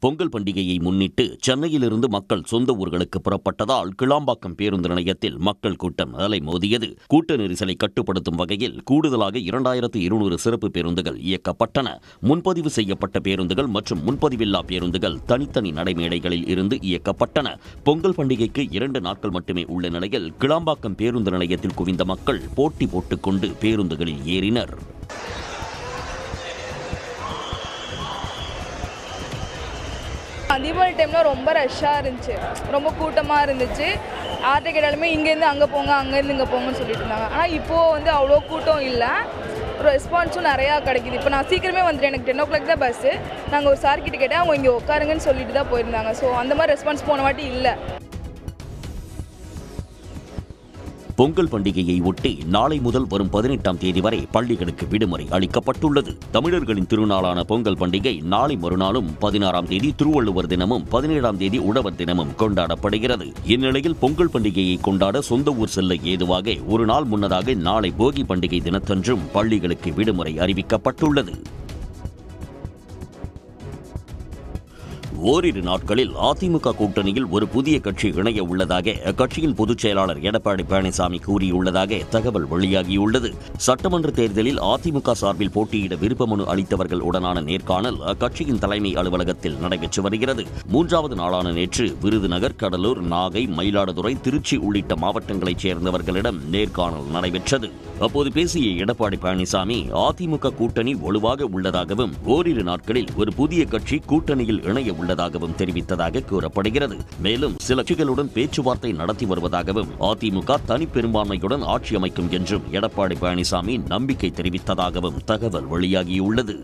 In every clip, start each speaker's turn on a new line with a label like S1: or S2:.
S1: பொங்கல் பண்டிகையை முன்னிட்டு சென்னையிலிருந்து மக்கள் சொந்த ஊர்களுக்கு புறப்பட்டதால் கிளாம்பாக்கம் பேருந்து நிலையத்தில் மக்கள் கூட்டம் அலைமோதியது. கூட்ட நெரிசலை கட்டுப்படுத்தும் வகையில் கூடுதலாக 2200 சிறப்பு பேருந்துகள் இயக்கப்பட்டன. முன்பதிவு செய்யப்பட்ட பேருந்துகள் மற்றும் முன்பதிவில்லா பேருந்துகள் தனித்தனி நடைமேடைகளில் இருந்து இயக்கப்பட்டன. பொங்கல் பண்டிகைக்கு 2 நாட்கள் மட்டுமே உள்ள நிலையில் கிளாம்பாக்கம் பேருந்து நிலையத்தில் குவிந்த மக்கள் போட்டி போட்டுக்கொண்டு பேருந்துகளில் ஏறினர்.
S2: தீபாவளி டைமில் ரொம்ப ரஷ்ஷாக இருந்துச்சு, ரொம்ப கூட்டமாக இருந்துச்சு. யார்கிட்ட கேட்டாலுமே இங்கேருந்து அங்கே போங்க, அங்கேருந்து இங்கே போங்கன்னு சொல்லிட்டு இருந்தாங்க. ஆனால் இப்போது அவ்வளோ கூட்டம் இல்லை, ரெஸ்பான்ஸும் நிறையா கிடைக்குது. இப்போ நான் சீக்கிரமே வந்துட்டேன், எனக்கு 10 o'clock தான் பஸ்ஸு. நாங்கள் ஒரு சார் கிட்ட கேட்டேன், அவங்க இங்கே உட்காருங்கன்னு சொல்லிட்டு தான் போயிருந்தாங்க. ஸோ அந்த மாதிரி ரெஸ்பான்ஸ் போன வாட்டி இல்லை.
S1: பொங்கல் பண்டிகையை ஒட்டி நாளை முதல் வரும் 18ஆம் தேதி வரை பள்ளிகளுக்கு விடுமுறை அளிக்கப்பட்டுள்ளது. தமிழர்களின் திருநாளான பொங்கல் பண்டிகை நாளை மறுநாளும் 16ஆம் தேதி திருவள்ளுவர் தினமும் 17ஆம் தேதி உழவர் தினமும் கொண்டாடப்படுகிறது. இந்நிலையில் பொங்கல் பண்டிகையை கொண்டாட சொந்த ஊர் செல்ல ஏதுவாக ஒரு நாள் முன்னதாக நாளை போகி பண்டிகை தினத்தன்றும் பள்ளிகளுக்கு விடுமுறை அறிவிக்கப்பட்டுள்ளது. ஓரிரு நாட்களில் அதிமுக கூட்டணியில் ஒரு புதிய கட்சி இணைய உள்ளதாக அக்கட்சியின் பொதுச் செயலாளர் எடப்பாடி பழனிசாமி கூறியுள்ளதாக தகவல் வெளியாகியுள்ளது. சட்டமன்ற தேர்தலில் அதிமுக சார்பில் போட்டியிட விருப்ப மனு அளித்தவர்கள் உடனான நேர்காணல் அக்கட்சியின் தலைமை அலுவலகத்தில் நடைபெற்று வருகிறது. 3வது நாளான நேற்று விருதுநகர், கடலூர், நாகை, மயிலாடுதுறை, திருச்சி உள்ளிட்ட மாவட்டங்களைச் சேர்ந்தவர்களிடம் நேர்காணல் நடைபெற்றது. அப்போது பேசிய எடப்பாடி பழனிசாமி அதிமுக கூட்டணி வலுவாக உள்ளதாகவும் ஓரிரு நாட்களில் ஒரு புதிய கட்சி கூட்டணியில் இணைய உள்ளதாகவும் தெரிவித்ததாக கூறப்படுகிறது. மேலும் சில கட்சிகளுடன் பேச்சுவார்த்தை நடத்தி வருவதாகவும் அதிமுக தனி பெரும்பான்மையுடன் ஆட்சி அமைக்கும் என்றும் எடப்பாடி பழனிசாமி நம்பிக்கை தெரிவித்ததாகவும் தகவல் வெளியாகியுள்ளது.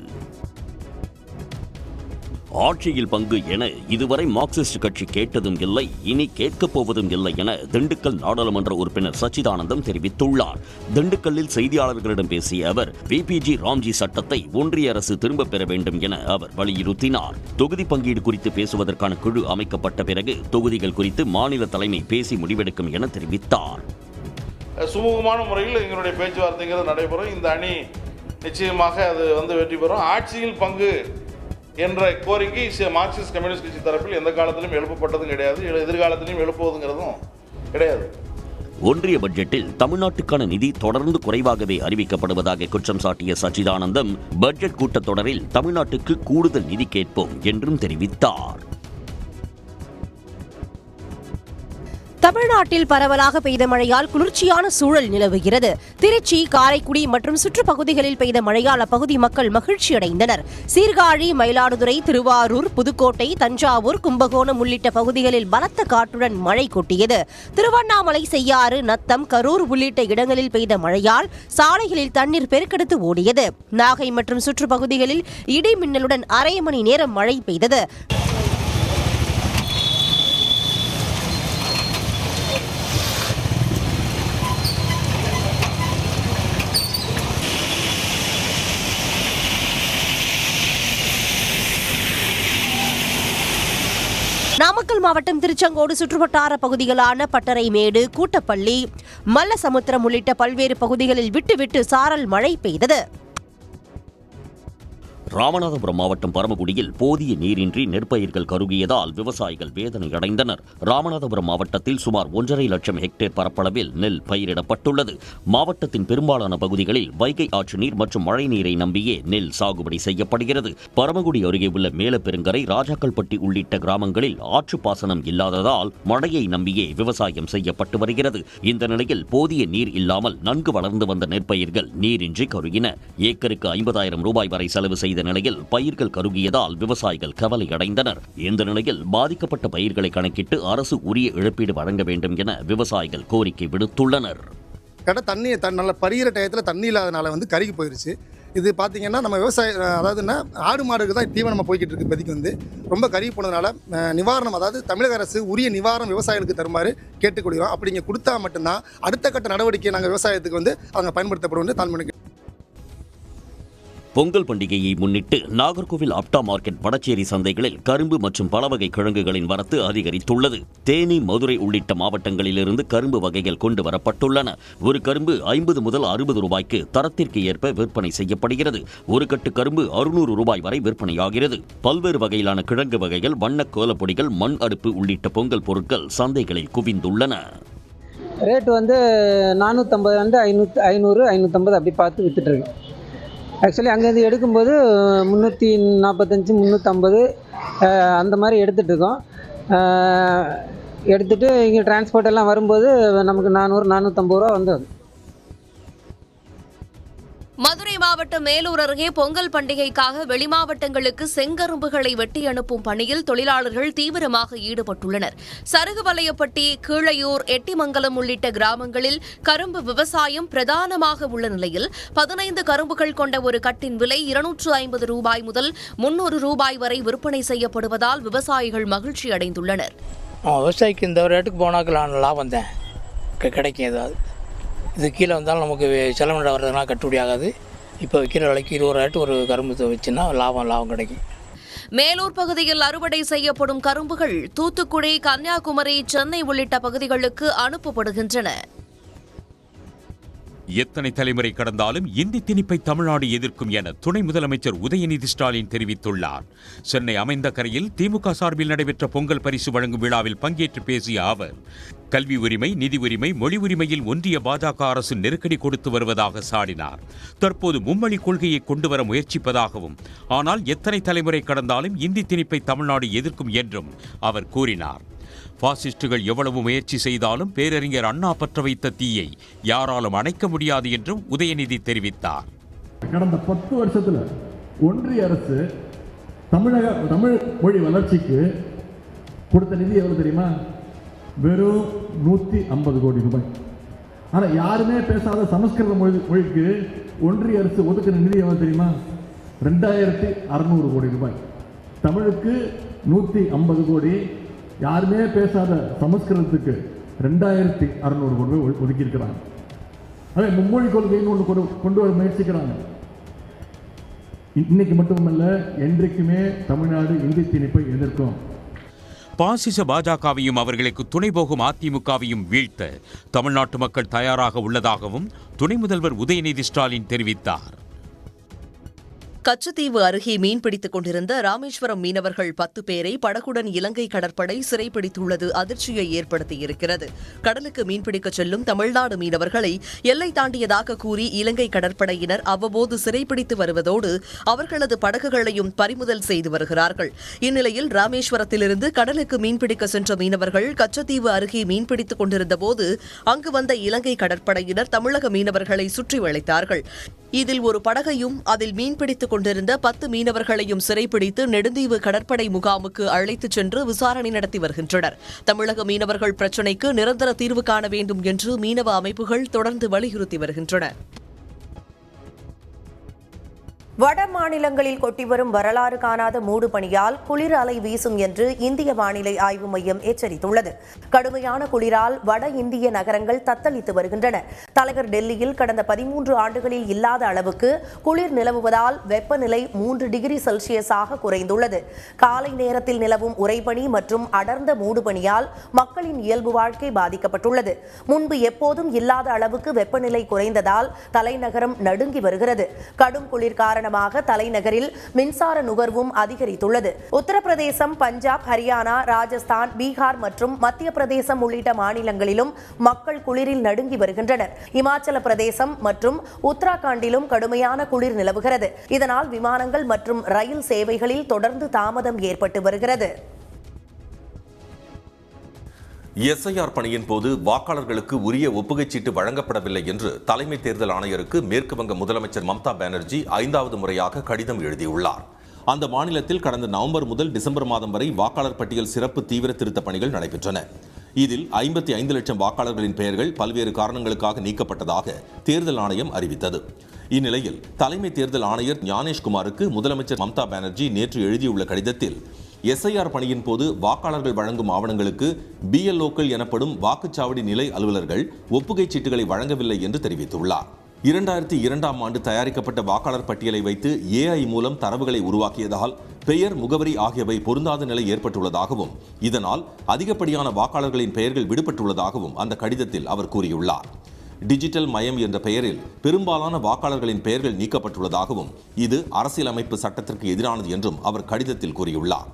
S1: ஆட்சியில் பங்கு என இதுவரை மார்க்சிஸ்ட் கட்சி கேட்டதும் இல்லை, இனி கேட்கப் போவதும் இல்லை என திண்டுக்கல் நாடாளுமன்ற உறுப்பினர் சச்சிதானந்தம் தெரிவித்துள்ளார். திண்டுக்கல்லில் செய்தியாளர்களிடம் பேசிய அவர் விபிஜி ராம்ஜி சட்டத்தை ஒன்றிய அரசு திரும்பப் பெற வேண்டும் என அவர் வலியுறுத்தினார். தொகுதி பங்கீடு குறித்து பேசுவதற்கான குழு அமைக்கப்பட்ட பிறகு தொகுதிகள் குறித்து மாநில தலைமை பேசி முடிவெடுக்கும் என தெரிவித்தார்.
S3: சுமூகமான முறையில் எங்களுடைய பேச்சுவார்த்தைகள் நடைபெறும். இந்த அணி நிச்சயமாக அது வெற்றி பெறும். ஆட்சியில் பங்கு என்ற கோரிக்கை மார்க்சிஸ்ட் கம்யூனிஸ்ட் கட்சி தரப்பில் எந்த காலத்திலும் எழுப்பப்பட்டதும் கிடையாது, எதிர்காலத்திலும் எழுப்புவதுங்கிறதும் கிடையாது.
S1: ஒன்றிய பட்ஜெட்டில் தமிழ்நாட்டுக்கான நிதி தொடர்ந்து குறைவாகவே அறிவிக்கப்படுவதாக குற்றம் சாட்டிய சச்சிதானந்தம் பட்ஜெட் கூட்டத்தொடரில் தமிழ்நாட்டுக்கு கூடுதல் நிதி கேட்போம் என்றும் தெரிவித்தார்.
S4: தமிழ்நாட்டில் பரவலாக பெய்த மழையால் குளிர்ச்சியான சூழல் நிலவுகிறது. திருச்சி, காரைக்குடி மற்றும் சுற்றுப்பகுதிகளில் பெய்த மழையால் அப்பகுதி மக்கள் மகிழ்ச்சியடைந்தனர். சீர்காழி, மயிலாடுதுறை, திருவாரூர், புதுக்கோட்டை, தஞ்சாவூர், கும்பகோணம் உள்ளிட்ட பகுதிகளில் பலத்த காற்றுடன் மழை கொட்டியது. திருவண்ணாமலை, செய்யாறு, நத்தம், கரூர் உள்ளிட்ட இடங்களில் பெய்த மழையால் சாலைகளில் தண்ணீர் பெருக்கெடுத்து ஓடியது. நாகை மற்றும் சுற்றுப்பகுதிகளில் இடி மின்னலுடன் அரை மணி நேரம் மழை பெய்தது. நாமக்கல் மாவட்டம் திருச்செங்கோடு சுற்றுவட்டார பகுதிகளான பட்டறைமேடு, கூட்டப்பள்ளி, மல்லசமுத்திரம் உள்ளிட்ட பல்வேறு பகுதிகளில் விட்டு சாரல் மழை பெய்தது.
S1: ராமநாதபுரம் மாவட்டம் பரமக்குடியில் போதிய நீரின்றி நெற்பயிர்கள் கருகியதால் விவசாயிகள் வேதனை அடைந்தனர். ராமநாதபுரம் மாவட்டத்தில் சுமார் 1.5 லட்சம் ஹெக்டேர் பரப்பளவில் நெல் பயிரிடப்பட்டுள்ளது. மாவட்டத்தின் பெரும்பாலான பகுதிகளில் வைகை ஆற்று நீர் மற்றும் மழை நீரை நம்பியே நெல் சாகுபடி செய்யப்படுகிறது. பரமக்குடி அருகே உள்ள மேலப்பெருங்கரை, ராஜாக்கல்பட்டி உள்ளிட்ட கிராமங்களில் ஆற்று பாசனம் இல்லாததால் மழையை நம்பியே விவசாயம் செய்யப்பட்டு வருகிறது. இந்த நிலையில் போதிய நீர் இல்லாமல் நன்கு வளர்ந்து வந்த நெற்பயிர்கள் நீரின்றி கருகின. ஏக்கருக்கு 50,000 ரூபாய் வரை செலவு செய்த நிலையில் பயிர்கள் கருகியதால் விவசாயிகள் கவலை அடைந்தனர். இந்த நிலையில் பாதிக்கப்பட்ட பயிர்களை கணக்கிட்டு அரசு உரிய இழப்பீடு வழங்க வேண்டும் என விவசாயிகள் கோரிக்கை விடுத்துள்ளனர்.
S5: தண்ணி நல்ல பரிகிற டயத்தில் தண்ணி இல்லாதனால கருகி போயிருச்சு. இது பார்த்தீங்கன்னா நம்ம விவசாயம், அதாவதுன்னா ஆடு மாடுக்கு தான் தீவனம் நம்ம போய்கிட்டு இருக்கு. இப்போதைக்கு ரொம்ப கருகி போனதுனால நிவாரணம், அதாவது தமிழக அரசு உரிய நிவாரணம் விவசாயிகளுக்கு தருமாறு கேட்டுக்கொள்கிறோம். அப்படி இங்கே கொடுத்தா மட்டும்தான் அடுத்த கட்ட நடவடிக்கை நாங்கள் விவசாயத்துக்கு அவங்க பயன்படுத்தப்படும் தாழ்மனுக்கு.
S1: பொங்கல் பண்டிகையை முன்னிட்டு நாகர்கோவில் அப்டா மார்க்கெட் வடச்சேரி சந்தைகளில் கரும்பு மற்றும் பல வகை கிழங்குகளின் வரத்து அதிகரித்துள்ளது. தேனி, மதுரை உள்ளிட்ட மாவட்டங்களிலிருந்து கரும்பு வகைகள் கொண்டு வரப்பட்டுள்ளன. ஒரு கரும்பு 50 முதல் 60 ரூபாய்க்கு தரத்திற்கு ஏற்ப விற்பனை செய்யப்படுகிறது. ஒரு கட்டு கரும்பு 600 ரூபாய் வரை விற்பனையாகிறது. பல்வேறு வகையிலான கிழங்கு வகைகள், வண்ண கோலப்பொடிகள், மண் அடுப்பு உள்ளிட்ட பொங்கல் பொருட்கள் சந்தைகளில் குவிந்துள்ளன.
S6: ரேட் 450 500 550 அப்படி பார்த்து வித்துட்டு இருக்கு. ஆக்சுவலி அங்கேருந்து எடுக்கும்போது 345 350 அந்த மாதிரி எடுத்துகிட்டு இருக்கோம். எடுத்துகிட்டு இங்கே டிரான்ஸ்போர்ட் எல்லாம் வரும்போது நமக்கு 400 450 ரூபா வந்தது.
S4: மதுரை மாவட்டம் மேலூர் அருகே பொங்கல் பண்டிகைக்காக வெளிமாவட்டங்களுக்கு செங்கரும்புகளை வெட்டி அனுப்பும் பணியில் தொழிலாளர்கள் தீவிரமாக ஈடுபட்டுள்ளனர். சருகுவலையப்பட்டி, கீழையூர், எட்டிமங்கலம் உள்ளிட்ட கிராமங்களில் கரும்பு விவசாயம் பிரதானமாக உள்ள நிலையில் 15 கரும்புகள் கொண்ட ஒரு கட்டின் விலை 250 ரூபாய் முதல் 300 ரூபாய் வரை விற்பனை செய்யப்படுவதால் விவசாயிகள் மகிழ்ச்சி அடைந்துள்ளனர்.
S7: விவசாயிக்கு இந்த ரேட்டுக்கு போனாக்க லாபம் தான் கிடைக்கும். ஏதாவது இது கீழே வந்தாலும் நமக்கு செலவு வர்றதுனா கட்டுப்படி ஆகாது. இப்போ விற்கிற விலைக்கு 20 ரேட்டு ஒரு கரும்பு வச்சுன்னா லாபம் கிடைக்கும்.
S4: மேலூர் பகுதியில் அறுவடை செய்யப்படும் கரும்புகள் தூத்துக்குடி, கன்னியாகுமரி, சென்னை உள்ளிட்ட பகுதிகளுக்கு அனுப்பப்படுகின்றன.
S8: எத்தனை தலைமுறை கடந்தாலும் இந்தி திணிப்பை தமிழ்நாடு எதிர்க்கும் என துணை முதலமைச்சர் உதயநிதி ஸ்டாலின் தெரிவித்துள்ளார். சென்னை அமைந்தகரையில் திமுக சார்பில் நடைபெற்ற பொங்கல் பரிசு வழங்கும் விழாவில் பங்கேற்று பேசிய அவர், கல்வி உரிமை, நிதி உரிமை, மொழி உரிமையில் ஒன்றிய பாஜக அரசு நெருக்கடி கொடுத்து வருவதாக சாடினார். தற்போது மும்மொழி கொள்கையை கொண்டு வர முயற்சிப்பதாகவும், ஆனால் எத்தனை தலைமுறை கடந்தாலும் இந்தி திணிப்பை தமிழ்நாடு எதிர்க்கும் என்றும் அவர் கூறினார். பாசிஸ்டுகள் எவ்வளவு முயற்சி செய்தாலும் பேரறிஞர் அண்ணா பற்ற வைத்த தீயை யாராலும் அணைக்க முடியாது என்றும் உதயநிதி தெரிவித்தார்.
S9: கடந்த 10 வருஷத்துல ஒன்றிய அரசு தமிழ் மொழி வளர்ச்சிக்கு கொடுத்த நிதி எவ்வளவு தெரியுமா? வெறும் 150 கோடி ரூபாய். ஆனா யாருமே பேசாத சமஸ்கிருத மொழிக்கு ஒன்றிய அரசு ஒதுக்கிற நிதி எவ்வளவு தெரியுமா? 2600 கோடி ரூபாய். தமிழுக்கு 150 கோடி, யாருமே பேசாத சமஸ்கிருதத்துக்கு 2600 கோடி ரூபாய் ஒதுக்கியிருக்கிறாங்க. அதே மும்மொழி கொள்கைன்னு ஒன்று கொண்டு வர முயற்சிக்கிறாங்க. இன்னைக்கு மட்டுமல்ல, என்றைக்குமே தமிழ்நாடு இந்தி திணிப்பை எதிர்க்கும்.
S8: பாசிச பாஜகவையும் அவர்களுக்கு துணை போகும் அதிமுகவையும் வீழ்த்த தமிழ்நாட்டு மக்கள் தயாராக உள்ளதாகவும் துணை முதல்வர் உதயநிதி ஸ்டாலின் தெரிவித்தார்.
S10: கச்சத்தீவு அருகே மீன்பிடித்துக் கொண்டிருந்த ராமேஸ்வரம் மீனவர்கள் 10 பேரை படகுடன் இலங்கை கடற்படை சிறைப்பிடித்துள்ளது அதிர்ச்சியை ஏற்படுத்தியிருக்கிறது. கடலுக்கு மீன்பிடிக்கச் செல்லும் தமிழ்நாடு மீனவர்களை எல்லை தாண்டியதாக கூறி இலங்கை கடற்படையினர் அவ்வப்போது சிறைப்பிடித்து வருவதோடு அவர்களது படகுகளையும் பறிமுதல் செய்து வருகிறார்கள். இந்நிலையில் ராமேஸ்வரத்திலிருந்து கடலுக்கு மீன்பிடிக்க சென்ற மீனவர்கள் கச்சத்தீவு அருகே மீன்பிடித்துக் கொண்டிருந்தபோது அங்கு வந்த இலங்கை கடற்படையினர் தமிழக மீனவர்களை சுற்றி வளைத்தார்கள். இதில் ஒரு படகையும் அதில் மீன்பிடித்துக் கொண்டிருந்த 10 மீனவர்களையும் சிறைப்பிடித்து நெடுந்தீவு கடற்படை முகாமுக்கு அழைத்துச் சென்று விசாரணை நடத்தி வருகின்றனர். தமிழக மீனவர்கள் பிரச்சினைக்கு நிரந்தர தீர்வு காண வேண்டும் என்று மீனவ அமைப்புகள் தொடர்ந்து வலியுறுத்தி வருகின்றன.
S4: வட மாநிலங்களில் கொட்டி வரும் வரலாறு காணாத மூடு பனியால் குளிர் அலை வீசும் என்று இந்திய வானிலை ஆய்வு மையம் எச்சரித்துள்ளது. கடுமையான குளிரால் வட இந்திய நகரங்கள் தத்தளித்து வருகின்றன. தலைநகர் டெல்லியில் கடந்த 13 ஆண்டுகளில் இல்லாத அளவுக்கு குளிர் நிலவுவதால் வெப்பநிலை 3 டிகிரி செல்சியஸாக குறைந்துள்ளது. காலை நேரத்தில் நிலவும் உறைபனி மற்றும் அடர்ந்த மூடு பனியால் மக்களின் இயல்பு வாழ்க்கை பாதிக்கப்பட்டுள்ளது. முன்பு எப்போதும் இல்லாத அளவுக்கு வெப்பநிலை குறைந்ததால் தலைநகரம் நடுங்கி வருகிறது. கடும் குளிர் காரணமாக தலைநகரில் மின்சார நுகர்வும் அதிகரித்துள்ளது. உத்தரப்பிரதேசம், பஞ்சாப், ஹரியானா, ராஜஸ்தான், பீகார் மற்றும் மத்திய பிரதேசம் உள்ளிட்ட மாநிலங்களிலும் மக்கள் குளிரில் நடுங்கி வருகின்றனர். இமாச்சல பிரதேசம் மற்றும் உத்தராகண்டிலும் கடுமையான குளிர் நிலவுகிறது. இதனால் விமானங்கள் மற்றும் ரயில் சேவைகளில் தொடர்ந்து தாமதம் ஏற்பட்டு வருகிறது.
S11: எஸ்ஐஆர் பணியின் போது வாக்காளர்களுக்கு உரிய ஒப்புகைச் சீட்டு வழங்கப்படவில்லை என்று தலைமை தேர்தல் ஆணையருக்கு மேற்கு வங்க முதலமைச்சர் மம்தா பானர்ஜி 5வது முறையாக கடிதம் எழுதியுள்ளார். அந்த மாநிலத்தில் கடந்த நவம்பர் முதல் டிசம்பர் மாதம் வரை வாக்காளர் பட்டியல் சிறப்பு தீவிர திருத்த பணிகள் நடைபெற்றன. இதில் 55 லட்சம் வாக்காளர்களின் பெயர்கள் பல்வேறு காரணங்களுக்காக நீக்கப்பட்டதாக தேர்தல் ஆணையம் அறிவித்தது. இந்நிலையில் தலைமை தேர்தல் ஆணையர் ஞானேஷ்குமாருக்கு முதலமைச்சர் மம்தா பானர்ஜி நேற்று எழுதியுள்ள கடிதத்தில் எஸ்ஐஆர் பணியின் போது வாக்காளர்கள் வழங்கும் ஆவணங்களுக்கு BLOக்கள் எனப்படும் வாக்குச்சாவடி நிலை அலுவலர்கள் ஒப்புகைச் சீட்டுகளை வழங்கவில்லை என்று தெரிவித்துள்ளார். 2002ஆம் ஆண்டு தயாரிக்கப்பட்ட வாக்காளர் பட்டியலை வைத்து AI மூலம் தரவுகளை உருவாக்கியதால் பெயர், முகவரி ஆகியவை பொருந்தாத நிலை ஏற்பட்டுள்ளதாகவும் இதனால் அதிகப்படியான வாக்காளர்களின் பெயர்கள் விடுபட்டுள்ளதாகவும் அந்த கடிதத்தில் அவர் கூறியுள்ளார். டிஜிட்டல் மயம் என்ற பெயரில் பெரும்பாலான வாக்காளர்களின் பெயர்கள் நீக்கப்பட்டுள்ளதாகவும் இது அரசியலமைப்பு சட்டத்திற்கு எதிரானது என்றும் அவர் கடிதத்தில் கூறியுள்ளார்.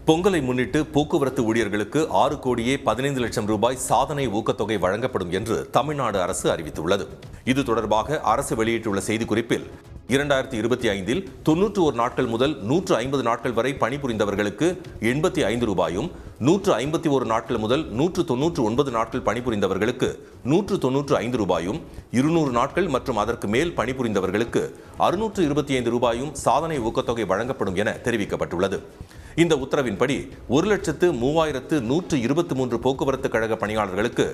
S11: பொங்கலை முன்னிட்டு போக்குவரத்து ஊழியர்களுக்கு 6 கோடியே 15 லட்சம் ரூபாய் சாதனை ஊக்கத்தொகை வழங்கப்படும் என்று தமிழ்நாடு அரசு அறிவித்துள்ளது. இது தொடர்பாக அரசு வெளியிட்டுள்ள செய்திக்குறிப்பில் 2025இல் 91 நாட்கள் முதல் 150 நாட்கள் வரை பணிபுரிந்தவர்களுக்கு 85 ரூபாயும், 151 நாட்கள் முதல் 199 நாட்கள் பணிபுரிந்தவர்களுக்கு 195 ரூபாயும், 200 நாட்கள் மற்றும் அதற்கு மேல் பணிபுரிந்தவர்களுக்கு 625 ரூபாயும் சாதனை ஊக்கத்தொகை வழங்கப்படும் என தெரிவிக்கப்பட்டுள்ளது. இந்த உத்தரவின்படி 1,03,123 போக்குவரத்து கழக பணியாளர்களுக்கு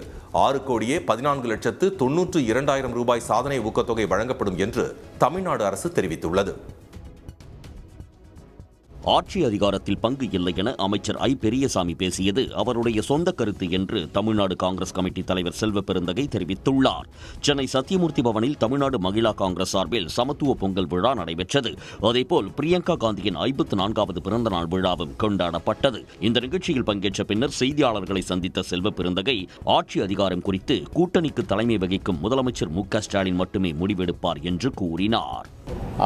S11: 6 கோடியே 14,92,000 ரூபாய் சாதனை ஊக்கத்தொகை வழங்கப்படும் என்று தமிழ்நாடு அரசு தெரிவித்துள்ளது.
S1: ஆட்சி அதிகாரத்தில் பங்கு இல்லை என அமைச்சர் ஐ. பெரியசாமி பேசியது அவருடைய சொந்த கருத்து என்று தமிழ்நாடு காங்கிரஸ் கமிட்டி தலைவர் செல்வ பெருந்தகை தெரிவித்துள்ளார். சென்னை சத்தியமூர்த்தி பவனில் தமிழ்நாடு மகிழா காங்கிரஸ் சார்பில் சமத்துவ பொங்கல் விழா நடைபெற்றது. அதேபோல் பிரியங்கா காந்தியின் 54வது பிறந்தநாள் விழாவும் கொண்டாடப்பட்டது. இந்த நிகழ்ச்சியில் பங்கேற்ற பின்னர் செய்தியாளர்களை சந்தித்த செல்வ பெருந்தகை ஆட்சி அதிகாரம் குறித்து கூட்டணிக்கு தலைமை வகிக்கும் முதலமைச்சர் மு.க. ஸ்டாலின் மட்டுமே முடிவெடுப்பார் என்று கூறினார்.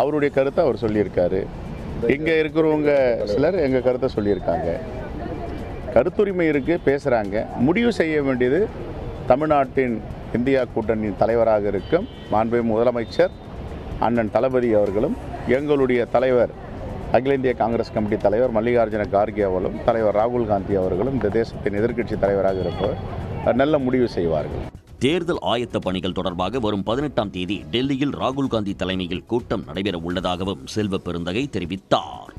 S12: அவருடைய கருத்தை அவர் சொல்லியிருக்காரு. இங்கே இருக்கிறவங்க சிலர் எங்கள் கருத்தை சொல்லியிருக்காங்க. கருத்துரிமை இருக்குது, பேசுகிறாங்க. முடிவு செய்ய வேண்டியது தமிழ்நாட்டின் இந்தியா கூட்டணியின் தலைவராக இருக்கும் மாண்புமிகு முதலமைச்சர் அண்ணன் தளபதி அவர்களும், எங்களுடைய தலைவர் அகில இந்திய காங்கிரஸ் கமிட்டி தலைவர் மல்லிகார்ஜுன கார்கே அவர்களும், தலைவர் ராகுல் காந்தி அவர்களும் இந்த தேசத்தின் எதிர்க்கட்சி தலைவராக இருப்பவர் நல்ல முடிவு செய்வார்கள்.
S1: தேர்தல் ஆயத்த பணிகள் தொடர்பாக வரும் 18ஆம் தேதி டெல்லியில் ராகுல் காந்தி தலைமையில் கூட்டம் நடைபெற உள்ளதாகவும் செல்வ பெருந்தகை தெரிவித்தார்.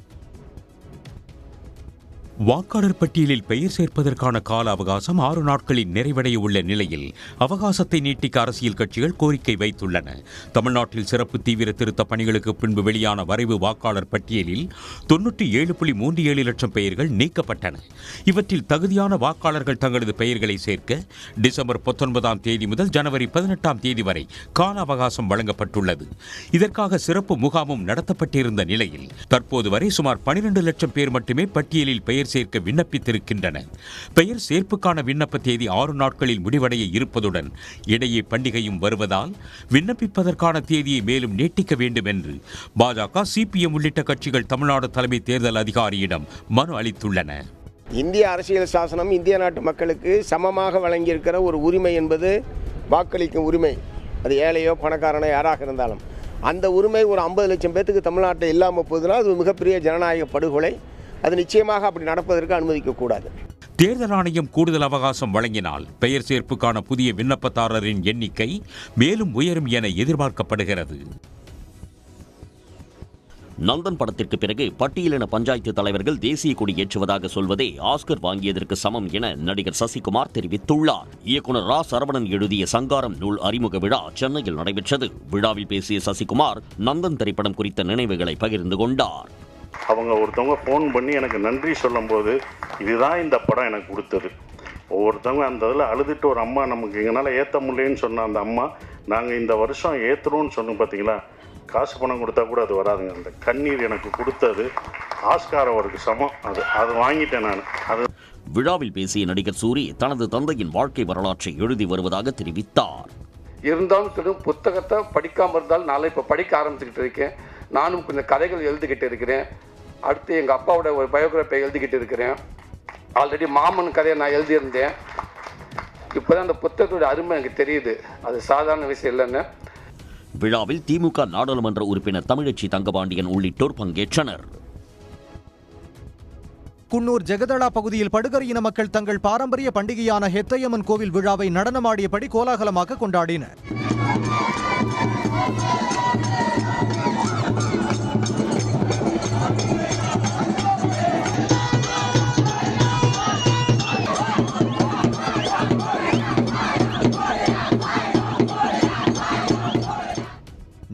S8: வாக்காளர் பட்டியலில் பெயர் சேர்ப்பதற்கான கால அவகாசம் 6 நாட்களில் நிறைவடைய உள்ள நிலையில் அவகாசத்தை நீட்டிக்க அரசியல் கட்சிகள் கோரிக்கை வைத்துள்ளன. தமிழ்நாட்டில் சிறப்பு தீவிர திருத்த பணிகளுக்கு பின்பு வெளியான வரைவு வாக்காளர் பட்டியலில் 97.37 லட்சம் பெயர்கள் நீக்கப்பட்டன. இவற்றில் தகுதியான வாக்காளர்கள் தங்களது பெயர்களை சேர்க்க டிசம்பர் 19ஆம் தேதி முதல் ஜனவரி 18ஆம் தேதி வரை கால அவகாசம் வழங்கப்பட்டுள்ளது. இதற்காக சிறப்பு முகாமும் நடத்தப்பட்டிருந்த நிலையில் தற்போது வரை சுமார் 12 லட்சம் பேர் மட்டுமே பட்டியலில் பெயர் சேர்க்க விண்ணப்பித்திருக்கின்றனர். பெயர் சேர்ப்புக்கான விண்ணப்ப தேதி 6 நாட்களில் முடிவடைய இருப்பதுடன் இடையே பண்டிகையும் வருவதால் விண்ணப்பிப்பதற்கான தேதியை மேலும் நீட்டிக்க வேண்டும் என்று பாஜக, சிபிஎம் உள்ளிட்ட கட்சிகள் தமிழ்நாடு தலைமை தேர்தல் அதிகாரியிடம் மனு அளித்துள்ளன.
S13: இந்திய அரசியல் சாசனம் இந்திய நாட்டு மக்களுக்கு சமமாக வழங்கியிருக்கிற ஒரு உரிமை என்பது வாக்களிக்கும் உரிமை. அது ஏழையோ பணக்காரனோ யாராக இருந்தாலும் அந்த உரிமை ஒரு 50 லட்சம் பேத்துக்கு தமிழ்நாட்டில் இல்லாமல் போகுதுன்னா அது மிகப்பெரிய ஜனநாயக படுகொலை. அது நிச்சயமாக அப்படி நடப்பதற்கு அனுமதிக்கக்கூடாது.
S8: தேர்தல் ஆணையம் கூடுதல் அவகாசம் வழங்கினால் பெயர் சேர்ப்புக்கான புதிய விண்ணப்பதாரரின் எண்ணிக்கை மேலும் உயரும் என எதிர்பார்க்கப்படுகிறது.
S1: நந்தன் படத்திற்கு பிறகு பட்டியலின பஞ்சாயத்து தலைவர்கள் தேசிய கொடி ஏற்றுவதாக சொல்வதே ஆஸ்கர் வாங்கியதற்கு சமம் என நடிகர் சசிகுமார் தெரிவித்துள்ளார். இயக்குனர் ரா சரவணன் எழுதிய சங்காரம் நூல் அறிமுக விழா சென்னையில் நடைபெற்றது. விழாவில் பேசிய சசிகுமார் நந்தன் திரைப்படம் குறித்த நினைவுகளை பகிர்ந்து கொண்டார்.
S3: அவங்க ஒருத்தவங்க ஃபோன் பண்ணி எனக்கு நன்றி சொல்லும்போது இதுதான் இந்த படம் எனக்கு கொடுத்தது. ஒவ்வொருத்தவங்க அந்த இதில் அழுதுட்டு ஒரு அம்மா நமக்கு எங்களால் ஏற்ற முடியலன்னு சொன்ன அந்த அம்மா நாங்கள் இந்த வருஷம் ஏற்றுறோன்னு சொன்னோம் பார்த்தீங்களா, காசு பணம் கொடுத்தா கூட அது வராதுங்க. அந்த கண்ணீர் எனக்கு கொடுத்தது ஆஸ்கார் அவருக்கு சமம். அது வாங்கிட்டேன் நான். அது
S1: விழாவில் பேசிய நடிகர் சூரி தனது தந்தையின் வாழ்க்கை வரலாற்றை எழுதி வருவதாக தெரிவித்தார்.
S14: இருந்தாலும் புத்தகத்தை படிக்காமல் இருந்தாலும் நான் இப்போ படிக்க ஆரம்பிச்சுக்கிட்டு இருக்கேன். நானும் கொஞ்சம் கதைகள் எழுதிக்கிட்டு இருக்கிறேன். அடுத்து எங்கள் அப்பாவோட ஒரு பயோகிராஃபி எழுதிக்கிட்டு இருக்கிறேன். ஆல்ரெடி மாமன் கதையை நான் எழுதியிருந்தேன். இப்போ தான் அந்த புத்தகத்தோட அருமை எனக்கு தெரியுது. அது சாதாரண விஷயம் இல்லைன்னு.
S1: விழாவில் திமுக நாடாளுமன்ற உறுப்பினர் தமிழச்சி தங்கபாண்டியன் உள்ளிட்டோர் பங்கேற்றனர்.
S15: குன்னூர் ஜெகதளா பகுதியில் படுகர் இன மக்கள் தங்கள் பாரம்பரிய பண்டிகையான ஹெத்தையம்மன் கோவில் விழாவை நடனமாடியபடி கோலாகலமாக கொண்டாடினர்.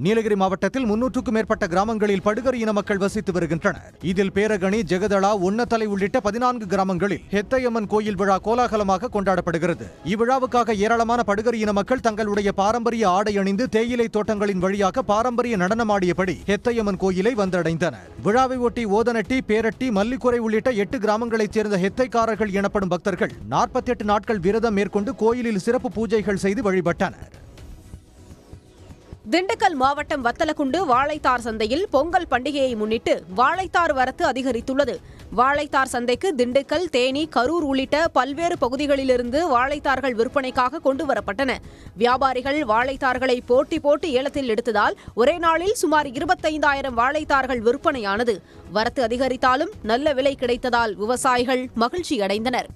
S15: நீலகிரி மாவட்டத்தில் 300க்கும் மேற்பட்ட கிராமங்களில் படுகர் இன மக்கள் வசித்து வருகின்றனர். இதில் பேரகணி, ஜெகதளா, ஒன்னத்தலை உள்ளிட்ட 14 கிராமங்களில் ஹெத்தையம்மன் கோயில் விழா கோலாகலமாக கொண்டாடப்படுகிறது. இவ்விழாவுக்காக ஏராளமான படுகர் இன மக்கள் தங்களுடைய பாரம்பரிய ஆடை அணிந்து தேயிலை தோட்டங்களின் வழியாக பாரம்பரிய நடனமாடியபடி ஹெத்தையம்மன் கோயிலை வந்தடைந்தனர். விழாவை ஒட்டி ஓதனட்டி, பேரட்டி, மல்லிக்குறை உள்ளிட்ட 8 கிராமங்களைச் சேர்ந்த ஹெத்தைக்காரர்கள் எனப்படும் பக்தர்கள் 48 நாட்கள் விரதம் மேற்கொண்டு கோயிலில் சிறப்பு பூஜைகள் செய்து வழிபட்டனர்.
S4: திண்டுக்கல் மாவட்டம் வத்தலக்குண்டு வாழைத்தார் சந்தையில் பொங்கல் பண்டிகையை முன்னிட்டு வாழைத்தார் வரத்து அதிகரித்துள்ளது. வாழைத்தார் சந்தைக்கு திண்டுக்கல், தேனி, கரூர் உள்ளிட்ட பல்வேறு பகுதிகளிலிருந்து வாழைத்தார்கள் விற்பனைக்காக கொண்டு வரப்பட்டன. வியாபாரிகள் வாழைத்தார்களை போட்டி போட்டு ஏலத்தில் எடுத்ததால் ஒரே நாளில் சுமார் 25,000 வாழைத்தார்கள் விற்பனையானது. வரத்து அதிகரித்தாலும் நல்ல விலை கிடைத்ததால் விவசாயிகள் மகிழ்ச்சியடைந்தனர்.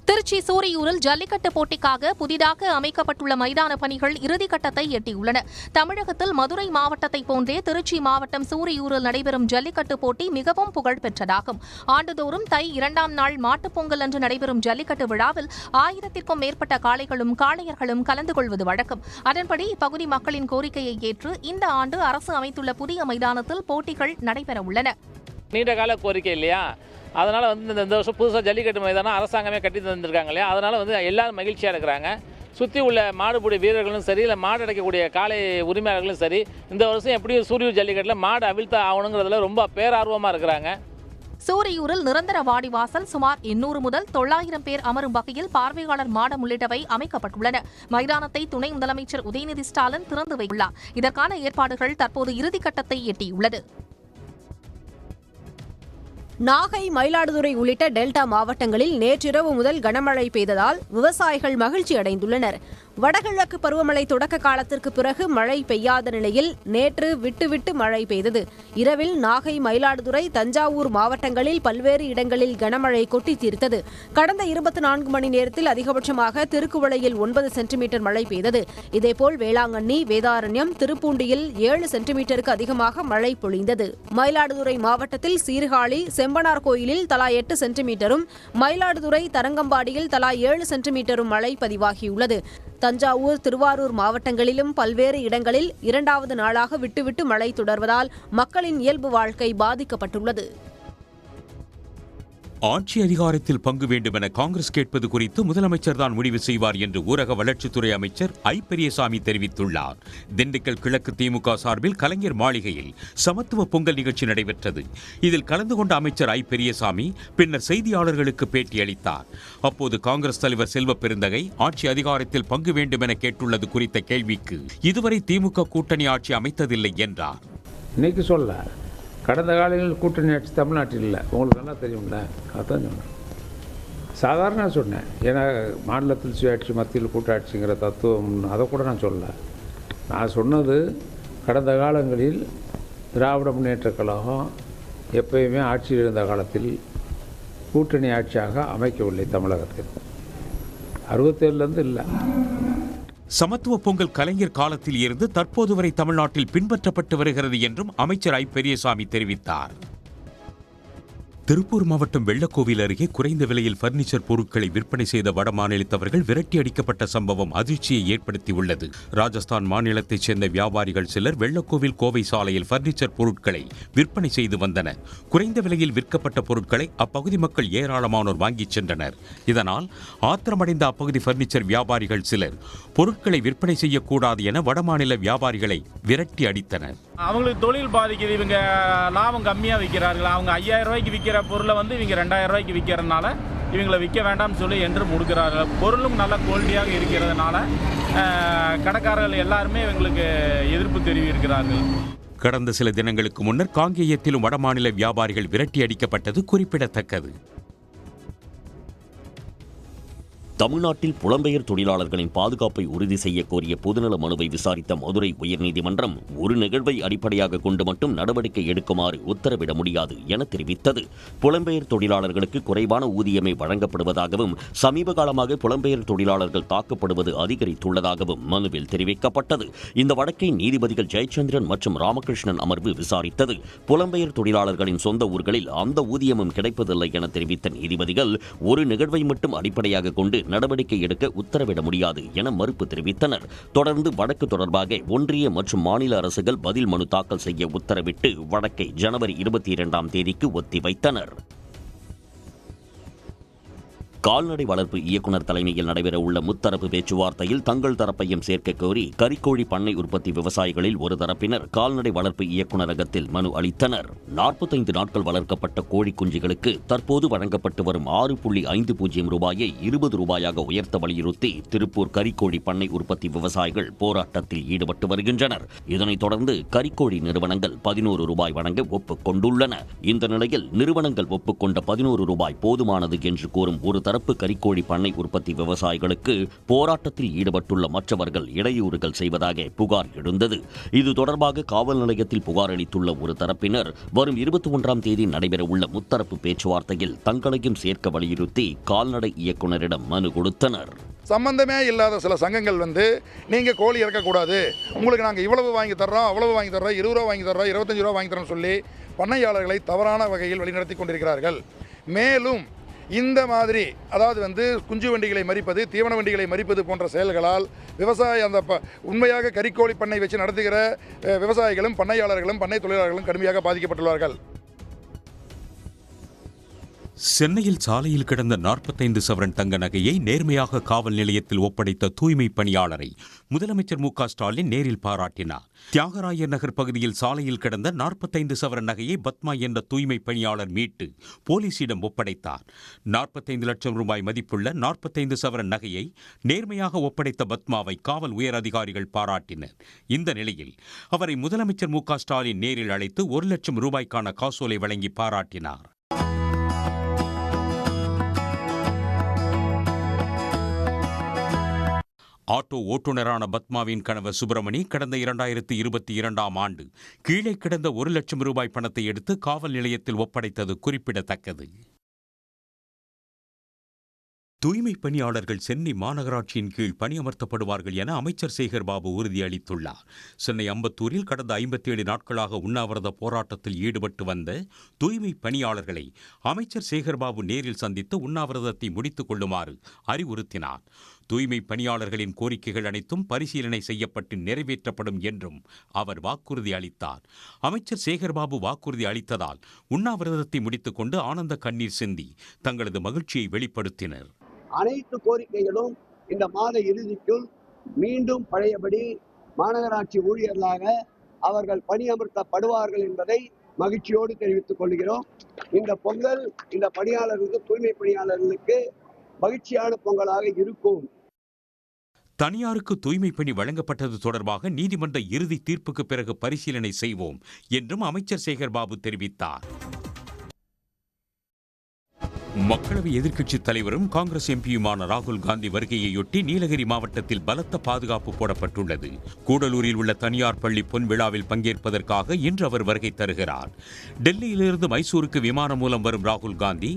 S16: திருச்சி சூரியூரில் ஜல்லிக்கட்டு போட்டிக்காக புதிதாக அமைக்கப்பட்டுள்ள மைதான பணிகள் இறுதிக்கட்டத்தை எட்டியுள்ளன. தமிழகத்தில் மதுரை மாவட்டத்தை போன்றே திருச்சி மாவட்டம் சூரியூரில் நடைபெறும் ஜல்லிக்கட்டு போட்டி மிகவும் புகழ்பெற்றதாகும். ஆண்டுதோறும் தை 2ஆம் நாள் மாட்டுப்பொங்கல் அன்று நடைபெறும் ஜல்லிக்கட்டு விழாவில் 1000த்திற்கும் மேற்பட்ட காளைகளும் காளையர்களும் கலந்து கொள்வது வழக்கம். அதன்படி இப்பகுதி மக்களின் கோரிக்கையை ஏற்று இந்த ஆண்டு அரசு அமைத்துள்ள புதிய மைதானத்தில் போட்டிகள் நடைபெறவுள்ளன.
S17: நீண்டகால கோரிக்கை இல்லையா, அதனால் இந்த வருஷம் புதுசாக ஜல்லிக்கட்டு மைதானம் அரசாங்கமே கட்டி தந்திருக்காங்க இல்லையா, அதனால் எல்லாரும் மகிழ்ச்சியாக இருக்கிறாங்க. சுற்றி உள்ள மாடுபிடி வீரர்களும் சரி, இல்லை மாடு அடைக்கக்கூடிய காளை உரிமையாளர்களும் சரி, இந்த வருஷம் எப்படியும் சூரியூர் ஜல்லிக்கட்டில் மாடு அவிழ்த்த ஆகணுங்கிறதுல ரொம்ப பேரார்வமாக இருக்கிறாங்க.
S16: சூரியூரில் நிரந்தர வாடிவாசல், சுமார் 800 முதல் 900 பேர் அமரும் வகையில் பார்வையாளர் மாடம் உள்ளிட்டவை அமைக்கப்பட்டுள்ளன. மைதானத்தை துணை முதலமைச்சர் உதயநிதி ஸ்டாலின் திறந்து வைத்துள்ளார். இதற்கான ஏற்பாடுகள் தற்போது இறுதிக்கட்டத்தை எட்டியுள்ளது.
S4: நாகை, மயிலாடுதுறை உள்ளிட்ட டெல்டா மாவட்டங்களில் நேற்றிரவு முதல் கனமழை பெய்ததால் விவசாயிகள் மகிழ்ச்சி அடைந்துள்ளனர். வடகிழக்கு பருவமழை தொடக்க காலத்திற்கு பிறகு மழை பெய்யாத நிலையில் நேற்று விட்டு மழை பெய்தது. இரவில் நாகை, மயிலாடுதுறை, தஞ்சாவூர் மாவட்டங்களில் பல்வேறு இடங்களில் கனமழை கொட்டி தீர்த்தது. கடந்த 24 மணி நேரத்தில் அதிகபட்சமாக திருக்குவளையில் 9 சென்டிமீட்டர் மழை பெய்தது. இதேபோல் வேளாங்கண்ணி, வேதாரண்யம், திருப்பூண்டியில் 7 சென்டிமீட்டருக்கு அதிகமாக மழை பொழிந்தது. மயிலாடுதுறை மாவட்டத்தில் சீர்காழி, செம்பனார் கோயிலில் தலா 8 சென்டிமீட்டரும், மயிலாடுதுறை, தரங்கம்பாடியில் தலா 7 சென்டிமீட்டரும் மழை பதிவாகியுள்ளது. தஞ்சாவூர், திருவாரூர் மாவட்டங்களிலும் பல்வேறு இடங்களில் 2வது நாளாக விட்டு மழை தொடர்வதால் மக்களின் இயல்பு வாழ்க்கை பாதிக்கப்பட்டுள்ளது.
S8: ஆட்சி அதிகாரத்தில் பங்கு வேண்டும் என காங்கிரஸ் கேட்பது குறித்து முதலமைச்சர் தான் முடிவு செய்வார் என்று ஊரக வளர்ச்சித்துறை அமைச்சர் ஐ. பெரியசாமி தெரிவித்துள்ளார். திண்டுக்கல் கிழக்கு திமுக சார்பில் கலைஞர் மாளிகையில் சமத்துவ பொங்கல் நிகழ்ச்சி நடைபெற்றது. இதில் கலந்து கொண்ட அமைச்சர் ஐ. பெரியசாமி பின்னர் செய்தியாளர்களுக்கு பேட்டியளித்தார். அப்போது காங்கிரஸ் தலைவர் செல்வ பெருந்தகை ஆட்சி அதிகாரத்தில் பங்கு வேண்டும் என கேட்டுள்ளது குறித்த கேள்விக்கு இதுவரை திமுக கூட்டணி ஆட்சி அமைத்ததில்லை என்றார்.
S18: இன்னைக்கு சொல்ல, கடந்த காலங்களில் கூட்டணி ஆட்சி தமிழ்நாட்டில் இல்லை, உங்களுக்கு நல்லா தெரியும்ல, அதான் சொன்னேன். சாதாரண சொன்னேன், ஏன்னா மாநிலத்தில் சுயாட்சி, மத்தியில் கூட்டாட்சிங்கிற தத்துவம் அதை கூட நான் சொல்லலை. நான் சொன்னது கடந்த காலங்களில் திராவிட முன்னேற்றக் கழகம் எப்பயுமே ஆட்சியில் இருந்த காலத்தில் கூட்டணி ஆட்சியாக அமைக்கவில்லை. தமிழகத்தில் 67லேருந்து இல்லை.
S8: சமத்துவ பொங்கல் கலைஞர் காலத்தில் இருந்து தற்போது வரை தமிழ்நாட்டில் பின்பற்றப்பட்டு வருகிறது என்றும் அமைச்சர் ஐ. பெரியசாமி தெரிவித்தார். திருப்பூர் மாவட்டம் வெள்ளக்கோவில் அருகே குறைந்த விலையில் பர்னிச்சர் பொருட்களை விற்பனை செய்த வடமாநிலத்தவர்கள் விரட்டி அடிக்கப்பட்ட சம்பவம் அதிர்ச்சியை ஏற்படுத்தியுள்ளது. ராஜஸ்தான் மாநிலத்தைச் சேர்ந்த வியாபாரிகள் சிலர் வெள்ளக்கோவில் கோவை சாலையில் பர்னிச்சர் பொருட்களை விற்பனை செய்து வந்தனர். குறைந்த விலையில் விற்கப்பட்ட பொருட்களை அப்பகுதி மக்கள் ஏராளமானோர் வாங்கிச் சென்றனர். இதனால் ஆத்திரமடைந்த அப்பகுதி பர்னிச்சர் வியாபாரிகள் சிலர் பொருட்களை விற்பனை செய்யக்கூடாது என வடமாநில வியாபாரிகளை விரட்டி அடித்தனர்.
S19: அவங்களுக்கு தொழில் பாதிக்குது, இவங்க லாபம் கம்மியாக விற்கிறார்கள். அவங்க 5000 ரூபாய்க்கு விற்கிற பொருளை இவங்க 2000 ரூபாய்க்கு விற்கிறதுனால இவங்களை விற்க வேண்டாம்னு சொல்லி என்று முடுக்கிறார்கள். பொருளும் நல்ல குவாலிட்டியாக இருக்கிறதுனால கடைக்காரர்கள் எல்லாருமே இவங்களுக்கு எதிர்ப்பு தெரிவிக்கிறார்கள்.
S8: கடந்த சில தினங்களுக்கு முன்னர் காங்கேயத்திலும் வடமாநில வியாபாரிகள் விரட்டி அடிக்கப்பட்டது குறிப்பிடத்தக்கது.
S1: தமிழ்நாட்டில் புலம்பெயர் தொழிலாளர்களின் பாதுகாப்பை உறுதி செய்ய கோரிய பொதுநல மனுவை விசாரித்த மதுரை உயர்நீதிமன்றம் ஒரு நிகழ்வை அடிப்படையாக கொண்டு மட்டும் நடவடிக்கை எடுக்குமாறு உத்தரவிட முடியாது என தெரிவித்தது. புலம்பெயர் தொழிலாளர்களுக்கு குறைவான ஊதியமே வழங்கப்படுவதாகவும் சமீப காலமாக புலம்பெயர் தொழிலாளர்கள் தாக்கப்படுவது அதிகரித்துள்ளதாகவும் மனுவில் தெரிவிக்கப்பட்டது. இந்த வழக்கை நீதிபதிகள் ஜெயச்சந்திரன் மற்றும் ராமகிருஷ்ணன் அமர்வு விசாரித்தது. புலம்பெயர் தொழிலாளர்களின் சொந்த ஊர்களில் அந்த ஊதியமும் கிடைப்பதில்லை என தெரிவித்த நீதிபதிகள் ஒரு நிகழ்வை மட்டும் அடிப்படையாக கொண்டு நடவடிக்கை எடுக்க உத்தரவிட முடியாது என மறுப்பு தெரிவித்தனர். தொடர்ந்து வழக்கு தொடர்பாக ஒன்றிய மற்றும் மாநில அரசுகள் பதில் மனு தாக்கல் செய்ய உத்தரவிட்டு வழக்கை ஜனவரி 22ஆம் தேதிக்கு ஒத்திவைத்தனர். கால்நடை வளர்ப்பு இயக்குநர் தலைமையில் நடைபெறவுள்ள முத்தரப்பு பேச்சுவார்த்தையில் தங்கள் தரப்பையும் சேர்க்க கோரி கறிக்கோழி பண்ணை உற்பத்தி விவசாயிகளில் ஒரு தரப்பினர் கால்நடை வளர்ப்பு இயக்குநரகத்தில் மனு அளித்தனர். 45 நாட்கள் வளர்க்கப்பட்ட கோழி குஞ்சுகளுக்கு தற்போது வழங்கப்பட்டு வரும் 6.50 ரூபாயை 20 ரூபாயாக உயர்த்த வலியுறுத்தி திருப்பூர் கறிக்கோழி பண்ணை உற்பத்தி விவசாயிகள் போராட்டத்தில் ஈடுபட்டு வருகின்றனர். இதனைத் தொடர்ந்து கறிக்கோழி நிறுவனங்கள் 11 ரூபாய் வழங்க ஒப்புக்கொண்டுள்ளன. இந்த நிலையில் நிறுவனங்கள் ஒப்புக்கொண்ட 11 ரூபாய் போதுமானது என்று கூறும் ஒரு தரப்பு கறிக்கோழி பண்ணை உற்பத்தி விவசாயிகளுக்கு போராட்டத்தில் ஈடுபட்டுள்ள மற்றவர்கள் இடையூறுகள் செய்வதாக புகார் எழுந்தது. இது தொடர்பாக காவல் நிலையத்தில் புகார் அளித்துள்ள ஒரு தரப்பினர் வரும் 21ஆம் தேதி நடைபெறவுள்ள முத்தரப்பு பேச்சுவார்த்தையில் தங்களையும் சேர்க்க வலியுறுத்தி கால்நடை இயக்குநரிடம் மனு கொடுத்தனர்.
S20: சம்பந்தமே இல்லாத சில சங்கங்கள் நீங்கள் கோழி இறக்கக்கூடாது, உங்களுக்கு நாங்கள் இவ்வளவு வாங்கி தர்றோம், அவ்வளவு வாங்கி தர்றோம், 20 ரூபா வாங்கி தர்றோம், 25 ரூபா வாங்கி தரோம்னு சொல்லி பண்ணையாளர்களை தவறான வகையில் வழிநடத்தி கொண்டிருக்கிறார்கள். மேலும் இந்த மாதிரி அதாவது குஞ்சு வண்டிகளை மறிப்பது, தீவன வண்டிகளை மறிப்பது போன்ற செயல்களால் விவசாய உண்மையாக கறிக்கோழி பண்ணை வச்சு நடத்துகிற விவசாயிகளும் பண்ணையாளர்களும் பண்ணை தொழிலாளர்களும் கடுமையாக பாதிக்கப்பட்டுள்ளார்கள்.
S8: சென்னையில் சாலையில் கிடந்த 45 சவரன் தங்க நகையை நேர்மையாக காவல் நிலையத்தில் ஒப்படைத்த தூய்மை பணியாளரை முதலமைச்சர் மு.க.ஸ்டாலின் நேரில் பாராட்டினார். தியாகராயர் நகர் பகுதியில் சாலையில் கிடந்த 45 சவரன் நகையை பத்மா என்ற தூய்மை பணியாளர் மீட்டு போலீசிடம் ஒப்படைத்தார். 45 லட்சம் ரூபாய் மதிப்புள்ள 45 சவரன் நகையை நேர்மையாக ஒப்படைத்த பத்மாவை காவல் உயர் அதிகாரிகள் பாராட்டினர். இந்த நிலையில் அவரை முதலமைச்சர் மு.க.ஸ்டாலின் நேரில் அழைத்து 1 லட்சம் ரூபாய்க்கான காசோலை வழங்கி பாராட்டினார். ஆட்டோ ஓட்டுநரான பத்மாவின் கணவர் சுப்பிரமணி கடந்த 2022ஆம் ஆண்டு கீழே கிடந்த 1 லட்சம் ரூபாய் பணத்தை எடுத்து காவல் நிலையத்தில் ஒப்படைத்தது குறிப்பிடத்தக்கது. தூய்மை பணியாளர்கள் சென்னை மாநகராட்சியின் கீழ் பணியமர்த்தப்படுவார்கள் என அமைச்சர் சேகர்பாபு உறுதியளித்துள்ளார். சென்னை அம்பத்தூரில் கடந்த 57 நாட்களாக உண்ணாவிரத போராட்டத்தில் ஈடுபட்டு வந்த தூய்மை பணியாளர்களை அமைச்சர் சேகர்பாபு நேரில் சந்தித்து உண்ணாவிரதத்தை முடித்துக் கொள்ளுமாறு அறிவுறுத்தினார். தூய்மை பணியாளர்களின் கோரிக்கைகள் அனைத்தும் பரிசீலனை செய்யப்பட்டு நிறைவேற்றப்படும் என்றும் அவர் வாக்குறுதி அளித்தார். அமைச்சர் சேகர்பாபு வாக்குறுதி அளித்ததால் உண்ணாவிரதத்தை முடித்துக் கொண்டு ஆனந்த கண்ணீர் சிந்தி தங்களது மகிழ்ச்சியை வெளிப்படுத்தினர்.
S21: அனைத்து கோரிக்கைகளும் இந்த மாத இறுதிக்குள் மீண்டும் பழையபடி மாநகராட்சி ஊழியர்களாக அவர்கள் பணியமர்த்தப்படுவார்கள் என்பதை மகிழ்ச்சியோடு தெரிவித்துக் கொள்கிறோம். இந்த பொங்கல் இந்த பணியாளர்களுக்கு, தூய்மை பணியாளர்களுக்கு மகிழ்ச்சியான பொங்கலாக இருக்கும்.
S8: தனியாருக்கு தூய்மை பணி வழங்கப்பட்டது தொடர்பாக நீதிமன்ற இறுதி தீர்ப்புக்கு பிறகு பரிசீலனை செய்வோம் என்றும் அமைச்சர் சேகர்பாபு தெரிவித்தார். மக்களவை எதிர்க்கட்சித் தலைவரும் காங்கிரஸ் எம்பியுமான ராகுல் காந்தி வருகையையொட்டி நீலகிரி மாவட்டத்தில் பலத்த பாதுகாப்பு போடப்பட்டுள்ளது. கூடலூரில் உள்ள தனியார் பள்ளி பொன் விழாவில் பங்கேற்பதற்காக இன்று அவர் வருகை தருகிறார். டெல்லியிலிருந்து மைசூருக்கு விமானம் மூலம் வரும் ராகுல் காந்தி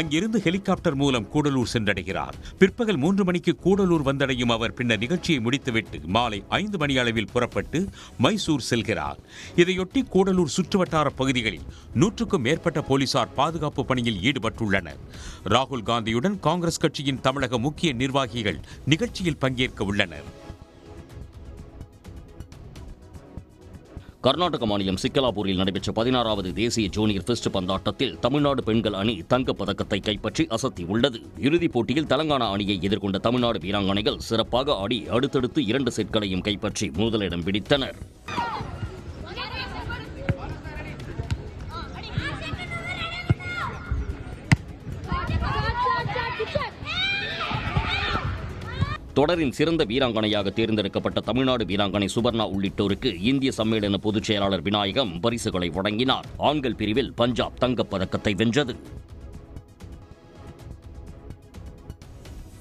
S8: அங்கிருந்து ஹெலிகாப்டர் மூலம் கூடலூர் சென்றடைகிறார். பிற்பகல் 3 மணிக்கு கூடலூர் வந்தடையும் அவர் பின்னர் நிகழ்ச்சியை முடித்துவிட்டு மாலை 5 மணி அளவில் புறப்பட்டு மைசூர் செல்கிறார். இதையொட்டி கூடலூர் சுற்றுவட்டார பகுதிகளில் 100க்கும் மேற்பட்ட போலீசார் பாதுகாப்பு பணியில் ஈடுபட்டுள்ளனர். ராகுல் காந்தியுடன் காங்கிரஸ் கட்சியின் தமிழக முக்கிய நிர்வாகிகள் நிகழ்ச்சியில் பங்கேற்க உள்ளனர்.
S1: கர்நாடக மாநிலம் சிக்கலாபூரில் நடைபெற்ற 16வது தேசிய ஜூனியர் பிஸ்ட் பந்தாட்டத்தில் தமிழ்நாடு பெண்கள் அணி தங்கப் பதக்கத்தை கைப்பற்றி அசத்தியுள்ளது. இறுதிப் போட்டியில் தெலங்கானா அணியை எதிர்கொண்ட தமிழ்நாடு வீராங்கனைகள் சிறப்பாக ஆடி அடுத்தடுத்து 2 செட்களையும் கைப்பற்றி முதலிடம் பிடித்தனர். தொடரின் சிறந்த வீராங்கனையாக தேர்ந்தெடுக்கப்பட்ட தமிழ்நாடு வீராங்கனை சுபர்ணா உள்ளிட்டோருக்கு இந்திய சம்மேளன பொதுச் செயலாளர் விநாயகம் பரிசுகளை வழங்கினார். ஆண்கள் பிரிவில் பஞ்சாப் தங்கப் பதக்கத்தை வென்றது.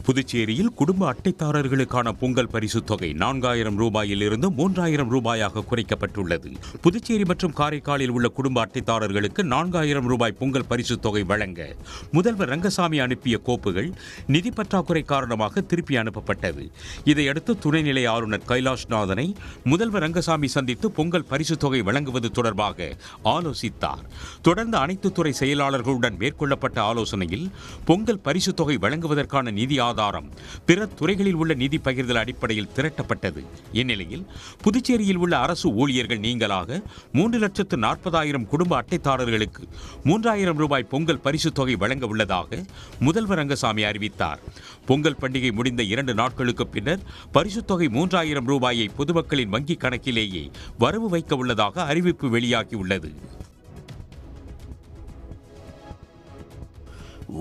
S8: புதுச்சேரியில் குடும்ப அட்டைதாரர்களுக்கான பொங்கல் பரிசுத் தொகை 4000 ரூபாயிலிருந்து 3000 ரூபாயாக குறைக்கப்பட்டுள்ளது. புதுச்சேரி மற்றும் காரைக்காலில் உள்ள குடும்ப அட்டைதாரர்களுக்கு 4000 ரூபாய் பொங்கல் பரிசுத் தொகை வழங்க முதல்வர் ரங்கசாமி அனுப்பிய கோப்புகள் நிதி பற்றாக்குறை காரணமாக திருப்பி அனுப்பப்பட்டது. இதையடுத்து துணைநிலை ஆளுநர் கைலாஷ்நாதனை முதல்வர் ரங்கசாமி சந்தித்து பொங்கல் பரிசுத் தொகை வழங்குவது தொடர்பாக ஆலோசித்தார். தொடர்ந்து அனைத்து துறை செயலாளர்களுடன் மேற்கொள்ளப்பட்ட ஆலோசனையில் பொங்கல் பரிசுத் தொகை வழங்குவதற்கான நிதி ஆதாரம் ஆதாரம் பிற துறைகளில் உள்ள நிதி பகிர்தல் அடிப்படையில் திரட்டப்பட்டது. இந்நிலையில் புதுச்சேரியில் உள்ள அரசு ஊழியர்கள் நீங்களாக 3,40,000 குடும்ப அட்டைதாரர்களுக்கு 3,000 ரூபாய் பொங்கல் பரிசுத் தொகை வழங்க உள்ளதாக முதல்வர் ரங்கசாமி அறிவித்தார். பொங்கல் பண்டிகை முடிந்த 2 நாட்களுக்கு பின்னர் பரிசுத் தொகை 3,000 ரூபாயை பொதுமக்களின் வங்கிக் கணக்கிலேயே வரவு வைக்க உள்ளதாக அறிவிப்பு வெளியாகியுள்ளது.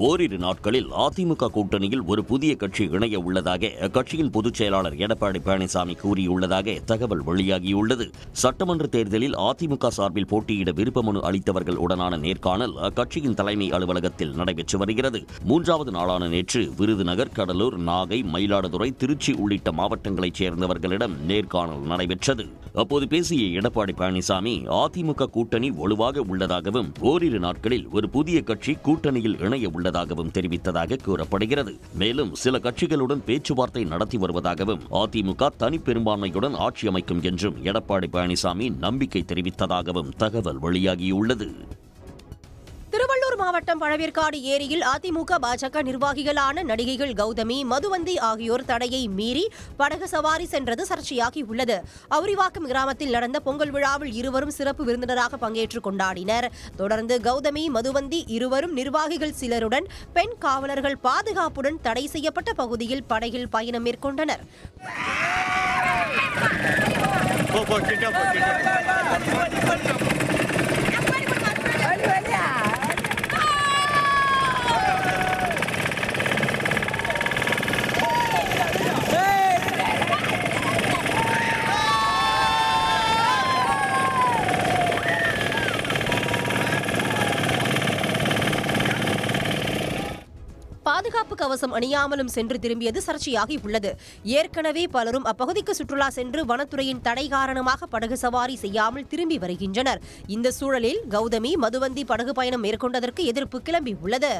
S1: ஓரிரு நாட்களில் அதிமுக கூட்டணியில் ஒரு புதிய கட்சி இணைய உள்ளதாக அக்கட்சியின் பொதுச் செயலாளர் எடப்பாடி பழனிசாமி கூறியுள்ளதாக தகவல் வெளியாகியுள்ளது. சட்டமன்ற தேர்தலில் அதிமுக சார்பில் போட்டியிட விருப்ப மனு அளித்தவர்கள் உடனான நேர்காணல் அக்கட்சியின் தலைமை அலுவலகத்தில் நடைபெற்று வருகிறது. 3வது நாளான நேற்று விருதுநகர், கடலூர், நாகை, மயிலாடுதுறை, திருச்சி உள்ளிட்ட மாவட்டங்களைச் சேர்ந்தவர்களிடம் நேர்காணல் நடைபெற்றது. அப்போது பேசிய எடப்பாடி பழனிசாமி அதிமுக கூட்டணி வலுவாக உள்ளதாகவும் ஓரிரு நாட்களில் ஒரு புதிய கட்சி கூட்டணியில் இணைய உள்ளதாகவும் தெரிவித்ததாக கூறப்படுகிறது. மேலும் சில கட்சிகளுடன் பேச்சுவார்த்தை நடத்தி வருவதாகவும் அதிமுக தனிப்பெரும்பான்மையுடன் ஆட்சி அமைக்கும் என்றும் எடப்பாடி பழனிசாமி நம்பிக்கை தெரிவித்ததாகவும் தகவல் வெளியாகியுள்ளது.
S4: திருவள்ளூர் மாவட்டம் பழவேற்காடு ஏரியில் அதிமுக பாஜக நிர்வாகிகளான நடிகைகள் கௌதமி, மதுவந்தி ஆகியோர் தடையை மீறி படகு சவாரி சென்றது சர்ச்சையாகி உள்ளது. அவுரிவாக்கம் கிராமத்தில் நடந்த பொங்கல் விழாவில் இருவரும் சிறப்பு விருந்தினராக பங்கேற்று கொண்டாடினர். தொடர்ந்து கௌதமி, மதுவந்தி இருவரும் நிர்வாகிகள் சிலருடன் பெண் காவலர்கள் பாதுகாப்புடன் தடை செய்யப்பட்ட பகுதியில் படகில் பயணம் மேற்கொண்டனர். பாதுகாப்பு கவசம் அணியாமலும் சென்று திரும்பியது சர்ச்சையாகி உள்ளது. ஏற்கனவே பலரும் அப்பகுதிக்கு சுற்றுலா சென்று வனத்துறையின் தடை காரணமாக படகு சவாரி செய்யாமல் திரும்பி வருகின்றனர். இந்த சூழலில் கௌதமி, மதுவந்தி படகு பயணம் மேற்கொண்டதற்கு எதிர்ப்பு கிளம்பி உள்ளது.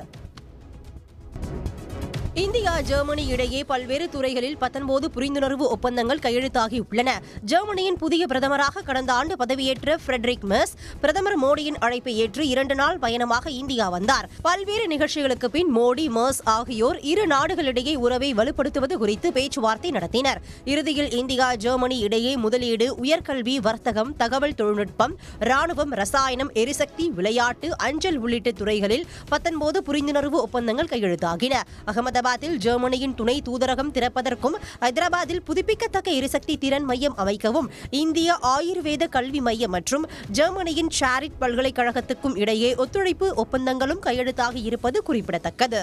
S4: இந்தியா, ஜெர்மனி இடையே பல்வேறு துறைகளில் 19 புரிந்துணர்வு ஒப்பந்தங்கள் கையெழுத்தாகியுள்ளன. ஜெர்மனியின் புதிய பிரதமராக கடந்த ஆண்டு பதவியேற்ற ஃபிரெட்ரிக் மெர்ஸ் பிரதமர் மோடியின் அழைப்பை ஏற்று 2 நாள் பயணமாக இந்தியா வந்தார். பல்வேறு நிகழ்ச்சிகளுக்கு பின் மோடி, மெர்ஸ் ஆகியோர் இரு நாடுகளிடையே உறவை வலுப்படுத்துவது குறித்து பேச்சுவார்த்தை நடத்தினர். இறுதியில் இந்தியா, ஜெர்மனி இடையே முதலீடு, உயர்கல்வி, வர்த்தகம், தகவல் தொழில்நுட்பம், ராணுவம், ரசாயனம், எரிசக்தி, விளையாட்டு, அஞ்சல் உள்ளிட்ட துறைகளில் 19 புரிந்துணர்வு ஒப்பந்தங்கள் கையெழுத்தாகின. அகமதாபாத்தில் ஜெர்மனியின் துணை தூதரகம் திறப்பதற்கும், ஹைதராபாத்தில் புதுப்பிக்கத்தக்க எரிசக்தி திறன் மையம் அமைக்கவும், இந்திய ஆயுர்வேத கல்வி மையம் மற்றும் ஜெர்மனியின் ஷாரிட் பல்கலைக்கழகத்துக்கும் இடையே ஒத்துழைப்பு ஒப்பந்தங்களும் கையெழுத்தாகி இருப்பது குறிப்பிடத்தக்கது.